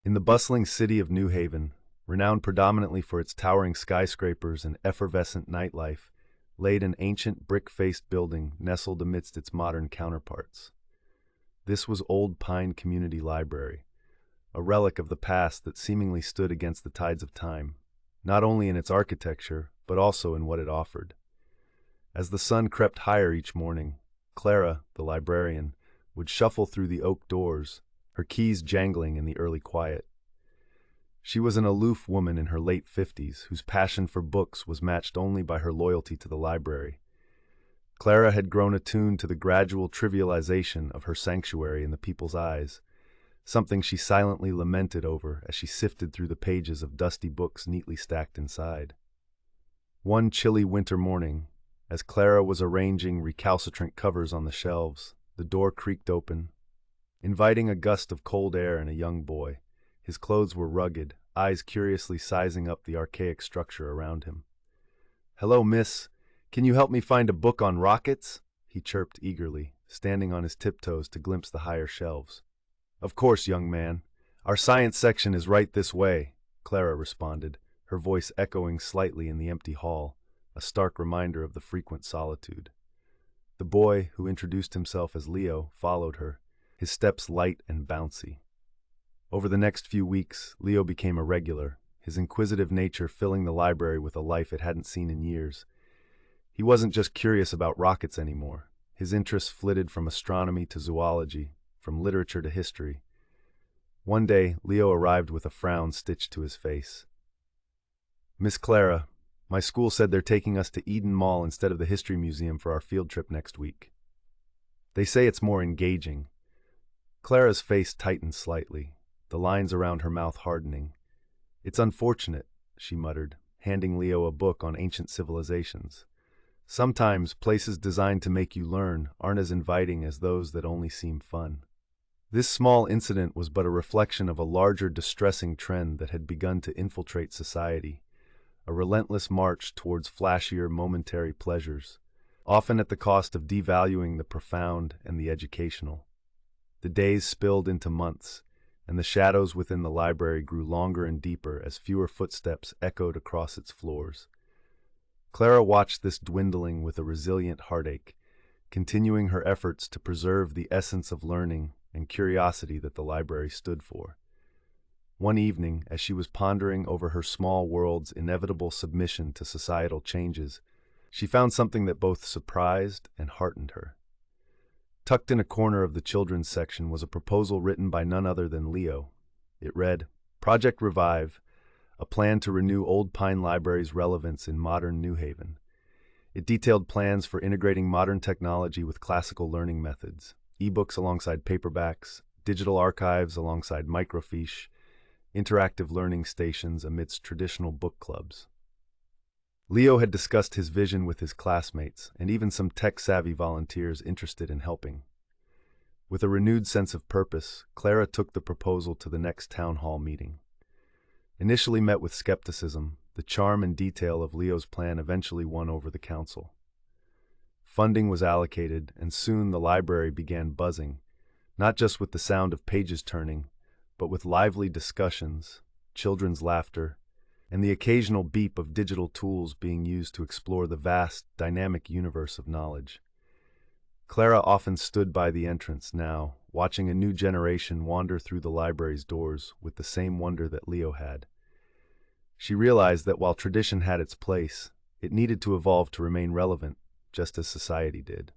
In the bustling city of New Haven, renowned predominantly for its towering skyscrapers and effervescent nightlife, laid an ancient brick-faced building nestled amidst its modern counterparts. This was Old Pine Community Library, a relic of the past that seemingly stood against the tides of time, not only in its architecture, but also in what it offered. As the sun crept higher each morning, Clara, the librarian, would shuffle through the oak doors, her keys jangling in the early quiet. She was an aloof woman in her late 50s whose passion for books was matched only by her loyalty to the library. Clara had grown attuned to the gradual trivialization of her sanctuary in the people's eyes, something she silently lamented over as she sifted through the pages of dusty books neatly stacked inside. One chilly winter morning, as Clara was arranging recalcitrant covers on the shelves, the door creaked open, inviting a gust of cold air and a young boy. His clothes were rugged, eyes curiously sizing up the archaic structure around him. "Hello, miss. Can you help me find a book on rockets?" he chirped eagerly, standing on his tiptoes to glimpse the higher shelves. "Of course, young man. Our science section is right this way," Clara responded, her voice echoing slightly in the empty hall, a stark reminder of the frequent solitude. The boy, who introduced himself as Leo, followed her, his steps light and bouncy. Over the next few weeks, Leo became a regular, his inquisitive nature filling the library with a life it hadn't seen in years. He wasn't just curious about rockets anymore. His interests flitted from astronomy to zoology, from literature to history. One day, Leo arrived with a frown stitched to his face. "Miss Clara, my school said they're taking us to Eden Mall instead of the History Museum for our field trip next week. They say it's more engaging." Clara's face tightened slightly, the lines around her mouth hardening. "It's unfortunate," she muttered, handing Leo a book on ancient civilizations. "Sometimes places designed to make you learn aren't as inviting as those that only seem fun." This small incident was but a reflection of a larger distressing trend that had begun to infiltrate society, a relentless march towards flashier momentary pleasures, often at the cost of devaluing the profound and the educational. The days spilled into months, and the shadows within the library grew longer and deeper as fewer footsteps echoed across its floors. Clara watched this dwindling with a resilient heartache, continuing her efforts to preserve the essence of learning and curiosity that the library stood for. One evening, as she was pondering over her small world's inevitable submission to societal changes, she found something that both surprised and heartened her. Tucked in a corner of the children's section was a proposal written by none other than Leo. It read, "Project Revive, a plan to renew Old Pine Library's relevance in modern New Haven." It detailed plans for integrating modern technology with classical learning methods, ebooks alongside paperbacks, digital archives alongside microfiche, interactive learning stations amidst traditional book clubs. Leo had discussed his vision with his classmates and even some tech-savvy volunteers interested in helping. With a renewed sense of purpose, Clara took the proposal to the next town hall meeting. Initially met with skepticism, the charm and detail of Leo's plan eventually won over the council. Funding was allocated, and soon the library began buzzing, not just with the sound of pages turning, but with lively discussions, children's laughter, and the occasional beep of digital tools being used to explore the vast, dynamic universe of knowledge. Clara often stood by the entrance now, watching a new generation wander through the library's doors with the same wonder that Leo had. She realized that while tradition had its place, it needed to evolve to remain relevant, just as society did.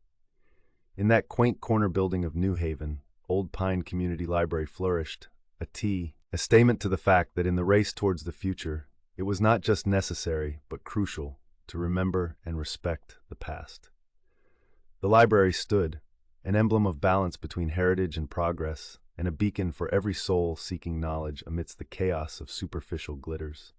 In that quaint corner building of New Haven, Old Pine Community Library flourished, a statement to the fact that in the race towards the future, it was not just necessary, but crucial, to remember and respect the past. The library stood, an emblem of balance between heritage and progress, and a beacon for every soul seeking knowledge amidst the chaos of superficial glitters.